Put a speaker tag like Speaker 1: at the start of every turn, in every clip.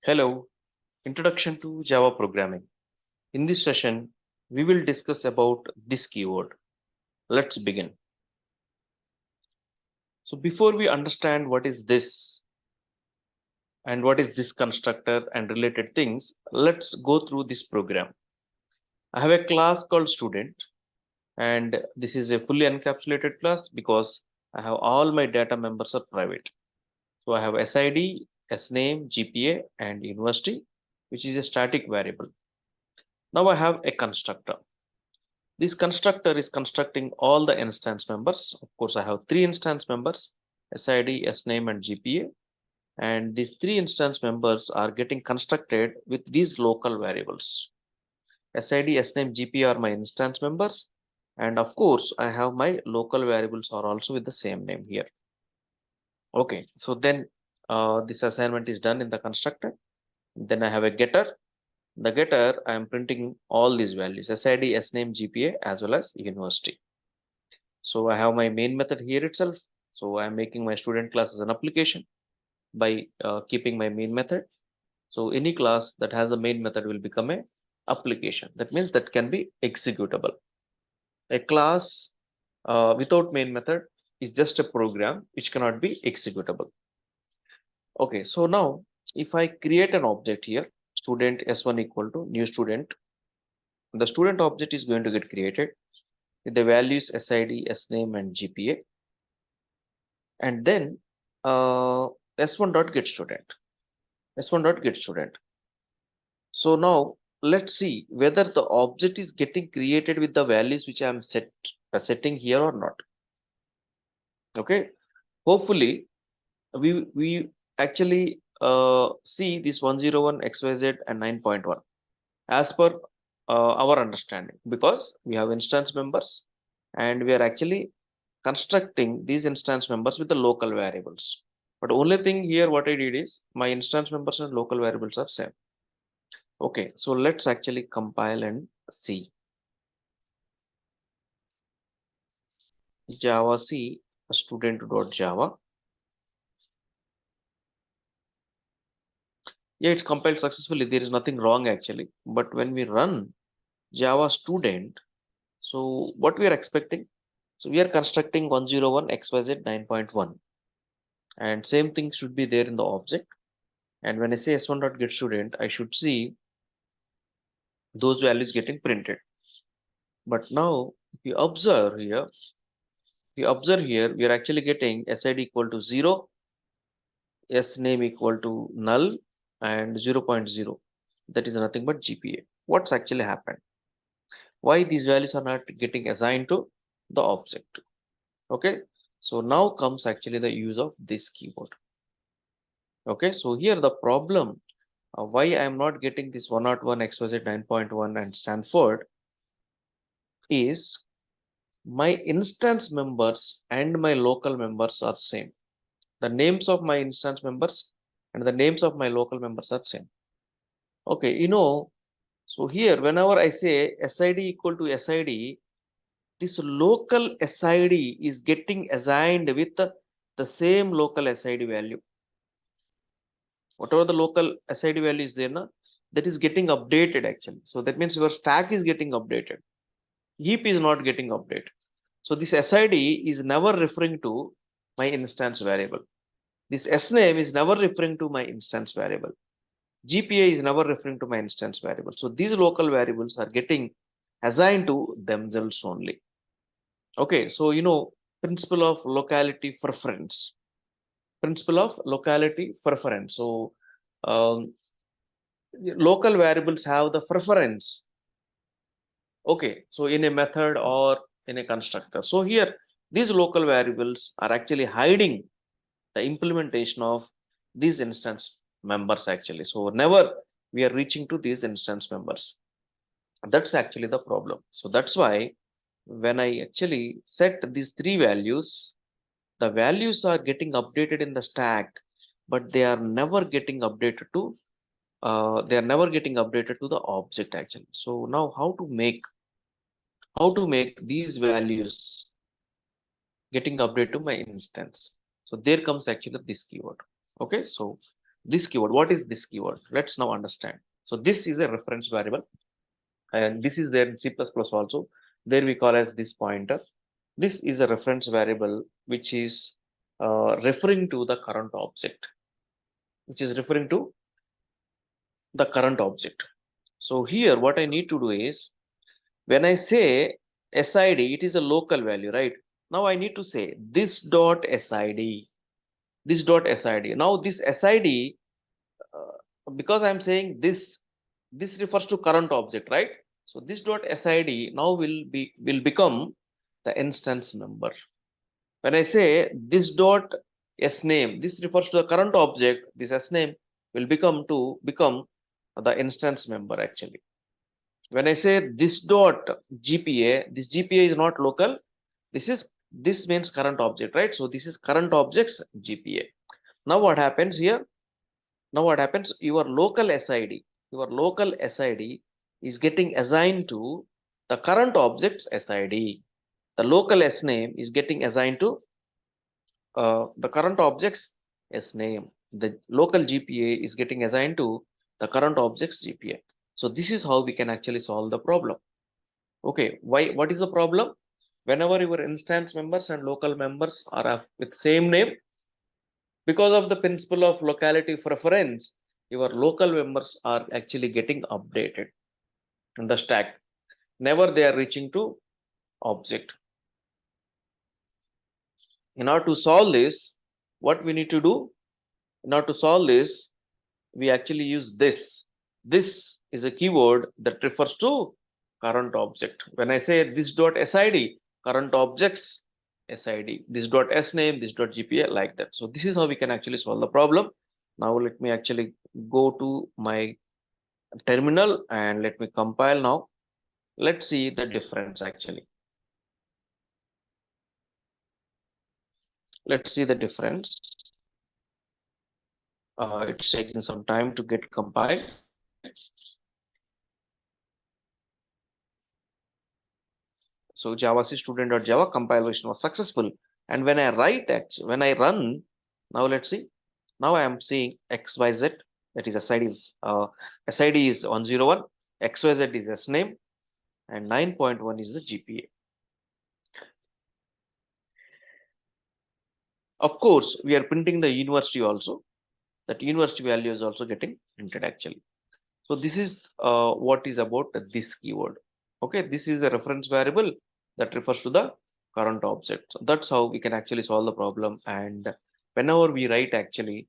Speaker 1: Hello, Introduction to Java Programming. In this session, we will discuss about this keyword. Let's begin. So before we understand what is this and what is this constructor and related things, let's go through this program. I have a class called student, and this is a fully encapsulated class because I have all my data members are private. So I have SID, SNAME, GPA, and university, which is a static variable. Now I have a constructor. This constructor is constructing all the instance members. Of course, I have three instance members, SID, SNAME, and GPA. And these three instance members are getting constructed with these local variables. SID, SNAME, GPA are my instance members. And of course, I have my local variables are also with the same name here. Okay, so then this assignment is done in the constructor. Then I have a getter. The getter, I am printing all these values, SID, SNAME, GPA, as well as university. So I have my main method here itself. So I'm making my student class as an application by keeping my main method. So any class that has a main method will become a application. That means that can be executable. A class without main method is just a program which cannot be executable. Okay, so now if I create an object here, student S1 equal to new student, the student object is going to get created with the values SID, SNAME, and GPA. And then S1 dot get student. S1 dot get student. So now let's see whether the object is getting created with the values which I am setting here or not. Okay, hopefully we actually see this 101 XYZ and 9.1 as per our understanding, because we have instance members and we are actually constructing these instance members with the local variables. But only thing here what I did is my instance members and local variables are same. Okay, so let's actually compile and see. Java C student.java. Yeah, it's compiled successfully. There is nothing wrong actually. But when we run Java student, so what we are expecting? So we are constructing 101 XYZ 9.1. And same thing should be there in the object. And when I say s1.get student, I should see those values getting printed. But now if you observe here, we are actually getting SID equal to 0, SNAME equal to null, and 0.0. That is nothing but GPA. What's actually happened? Why these values are not getting assigned to the object? Okay, so now comes actually the use of this keyword. Okay, so here the problem why I am not getting this 101 XYZ 9.1 and Stanford is my instance members and my local members are same. The names of my instance members and the names of my local members are same. Okay, so here whenever I say SID equal to SID, this local SID is getting assigned with the same local SID value. Whatever the local SID value is there, that is getting updated actually. So that means your stack is getting updated. Heap is not getting updated. So this SID is never referring to my instance variable. This SNAME is never referring to my instance variable. GPA is never referring to my instance variable. So these local variables are getting assigned to themselves only. Okay, so principle of locality preference. Principle of locality preference. So local variables have the preference. Okay, so in a method or in a constructor. So here these local variables are actually hiding the implementation of these instance members actually. So never we are reaching to these instance members. That's actually the problem. So that's why when I actually set these three values, the values are getting updated in the stack, but they are never getting updated to the object actually. So now how to make these values getting updated to my instance? So there comes actually this keyword. Okay, so This keyword, what is this keyword? Let's now understand. So this is a reference variable, and this is there in C++ also. There we call as this pointer. This is a reference variable which is referring to the current object, which is referring to the current object. So here what I need to do is, when I say SID, it is a local value, right? Now I need to say this dot SID, this dot SID. Now this SID, because I'm saying this refers to current object, right? So this dot SID now will become the instance member. When I say this dot SName, this refers to the current object. This SName will become the instance member actually. When I say this dot GPA, this GPA is not local. This means current object, right? So this is current object's GPA. Now what happens here? Now what happens? Your local SID is getting assigned to the current object's SID. The local SName is getting assigned to the current object's SName. The local GPA is getting assigned to the current object's GPA. So this is how we can actually solve the problem. Okay, what is the problem? Whenever your instance members and local members are with same name, because of the principle of locality preference, your local members are actually getting updated in the stack. Never they are reaching to object. In order to solve this, what we need to do? In order to solve this, we actually use this. This is a keyword that refers to current object. When I say this dot SID, current objects SID, this dot SName, this dot GPA, like that. So this is how we can actually solve the problem. Now let me actually go to my terminal and let me compile now. Let's see the difference actually. Let's see the difference. It's taking some time to get compiled. So javac student.java compilation was successful. And when I run, now let's see. Now I am seeing XYZ, that is SID is 101, XYZ is SName, and 9.1 is the GPA. Of course, we are printing the university also. That university value is also getting printed actually. So this is what is about this keyword. Okay, this is a reference variable that refers to the current object. So that's how we can actually solve the problem. And whenever we write, actually,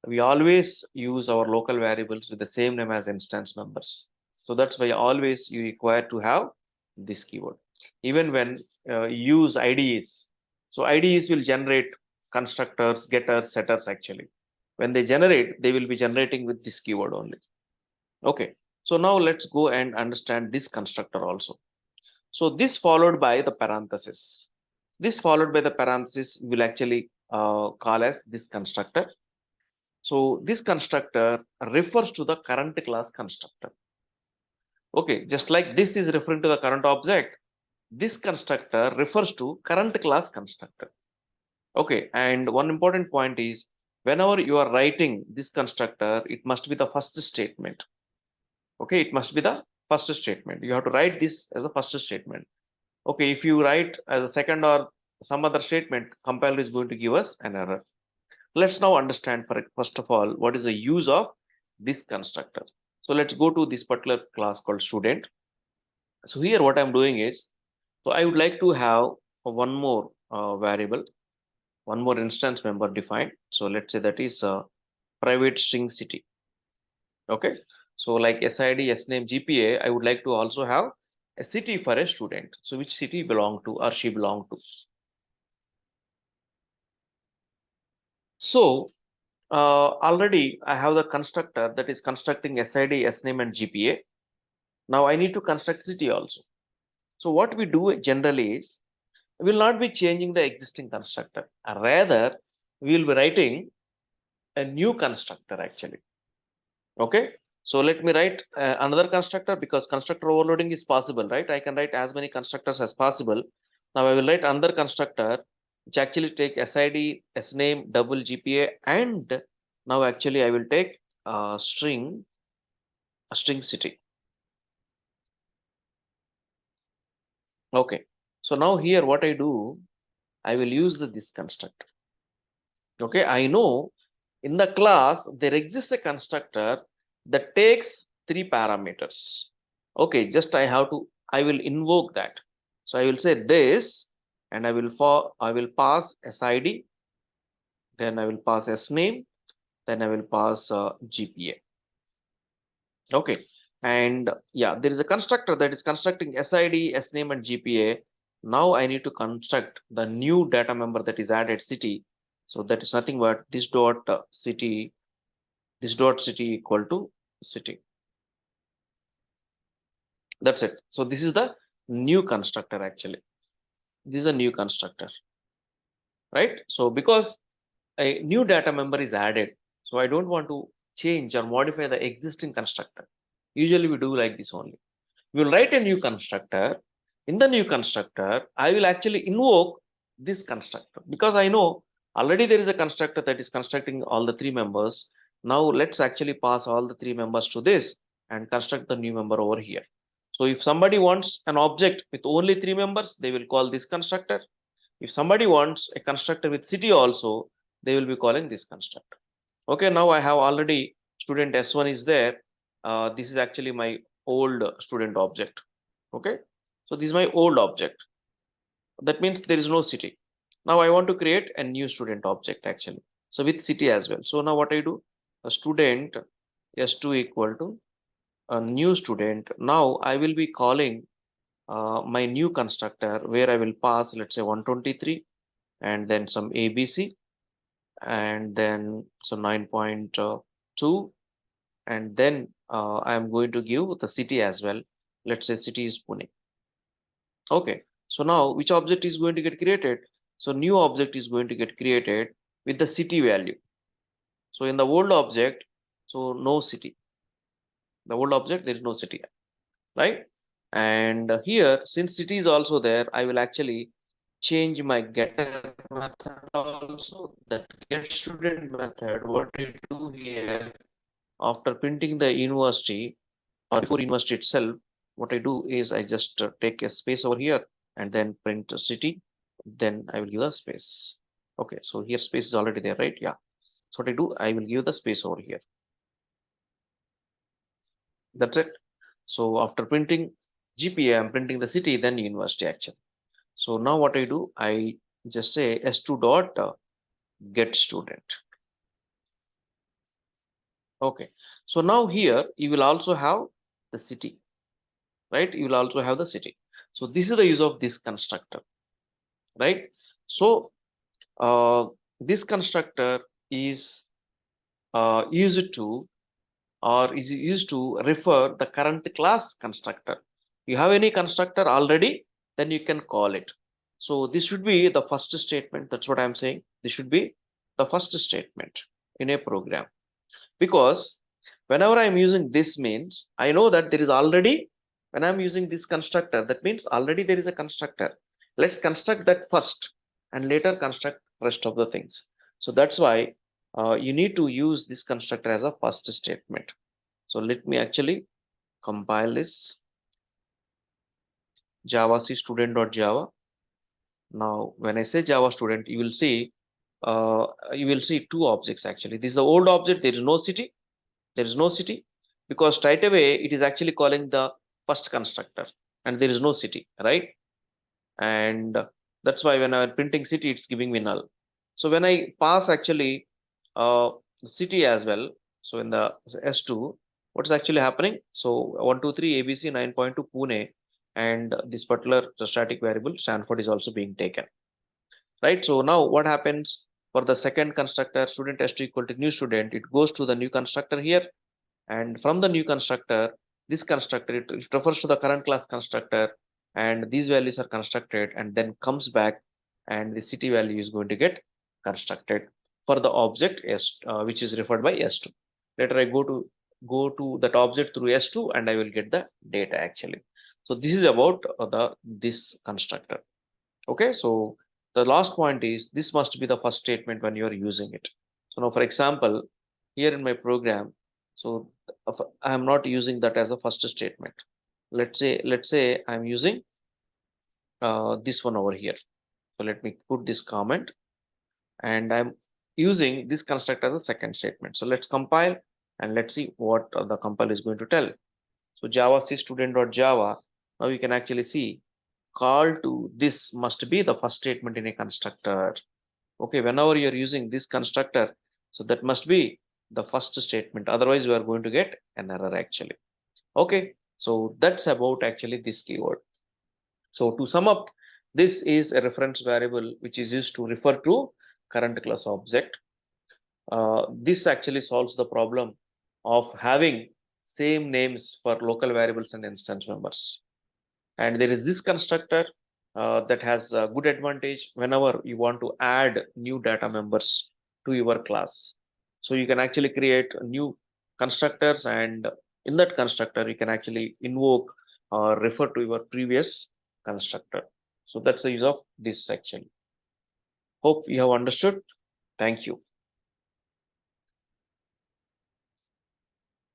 Speaker 1: we always use our local variables with the same name as instance members. So that's why always you require to have this keyword. Even when you use IDEs, so IDEs will generate constructors, getters, setters actually. When they generate, they will be generating with this keyword only. Okay, so now let's go and understand this constructor also. So this followed by the parenthesis. This followed by the parenthesis will actually call as this constructor. So this constructor refers to the current class constructor. Okay, just like this is referring to the current object, this constructor refers to current class constructor. Okay, and one important point is, whenever you are writing this constructor, it must be the first statement. Okay, it must be the first statement. You have to write this as the first statement. Okay, if you write as a second or some other statement, compiler is going to give us an error. Let's now understand, first of all, what is the use of this constructor. So let's go to this particular class called student. So here what I'm doing is, so I would like to have one more variable, one more instance member defined. So let's say that is private string city. Okay, so like SID, SName, GPA, I would like to also have a city for a student. So which city belong to or she belong to. So already I have the constructor that is constructing SID, SName, and GPA. Now I need to construct city also. So what we do generally is, we will not be changing the existing constructor. Rather, we will be writing a new constructor actually. Okay, so let me write another constructor, because constructor overloading is possible, right? I can write as many constructors as possible. Now I will write another constructor which actually take SID, SName, double GPA, and Now actually I will take a string city. Okay, so now here what I do, I will use this constructor. Okay, I know in the class there exists a constructor that takes 3 parameters. Okay, just I will invoke that. So I will say this, and I will pass SID, then I will pass SName, then I will pass GPA. Okay, and yeah, there is a constructor that is constructing SID, SName, and GPA. Now I need to construct the new data member that is added, city. So that is nothing but this dot city equal to city. That's it. So this is the new constructor actually. This is a new constructor, right? So because a new data member is added, so I don't want to change or modify the existing constructor. Usually we do like this only. We will write a new constructor. In the new constructor, I will actually invoke this constructor because I know already there is a constructor that is constructing all the 3 members. Now let's actually pass all the 3 members to this and construct the new member over here. So if somebody wants an object with only 3 members, they will call this constructor. If somebody wants a constructor with city also, they will be calling this constructor. Okay, now I have already student S1 is there. This is actually my old student object. Okay, so this is my old object. That means there is no city. Now I want to create a new student object actually. So with city as well. So now what I do, a student S2 equal to a new student. Now I will be calling my new constructor where I will pass, let's say 123 and then some ABC and then some 9.2 and then I am going to give the city as well. Let's say city is Pune. Okay, so now which object is going to get created? So new object is going to get created with the city value. So in the old object, so no city. The old object, there is no city, right? And here, since city is also there, I will actually change my getter method also. That get student method, what I do here, after printing the university or before university itself, what I do is I just take a space over here and then print a city. Then I will give a space. Okay, so here space is already there, right? Yeah. So what I do, I will give the space over here. That's it. So after printing GPA, I'm printing the city, then university actually. So now what I do, I just say S2 dot get student. Okay. So now here you will also have the city, right? You will also have the city. So this is the use of this constructor, right? So this constructor is used to refer the current class constructor. You have any constructor already, then you can call it. So this should be the first statement. That's what I'm saying. This should be the first statement in a program, because whenever I'm using this means I know that there is already, when I'm using this constructor, that means already there is a constructor. Let's construct that first and later construct rest of the things. So that's why you need to use this constructor as a first statement. So let me actually compile this Java C student.java. Now when I say Java student, you will see 2 objects actually. This is the old object, there is no city. There is no city because straight away it is actually calling the first constructor and there is no city, right? And that's why when I'm printing city, it's giving me null. So when I pass actually the city as well, so in the S2, what's actually happening? So 123 ABC 9.2 Pune, and this particular static variable Stanford is also being taken, right? So now what happens for the second constructor, student S2 equal to new student, it goes to the new constructor here. And from the new constructor, this constructor, it refers to the current class constructor, and these values are constructed and then comes back, and the city value is going to get constructed for the object S, which is referred by S2. Later I go to that object through S2 and I will get the data actually. So this is about this constructor. Okay, so the last point is this must be the first statement when you are using it. So now for example, here in my program. So I am not using that as a first statement. Let's say I'm using this one over here. So let me put this comment, and I'm using this construct as a second statement. So let's compile and let's see what the compile is going to tell. So Java C student.java. Now you can actually see call to this must be the first statement in a constructor. Okay, whenever you're using this constructor, so that must be the first statement. Otherwise, you are going to get an error actually. Okay, so that's about actually this keyword. So to sum up, this is a reference variable which is used to refer to current class object. This actually solves the problem of having same names for local variables and instance members. And there is this constructor that has a good advantage whenever you want to add new data members to your class. So you can actually create new constructors, and in that constructor you can actually invoke or refer to your previous constructor. So that's the use of this section. Hope you have understood. Thank you.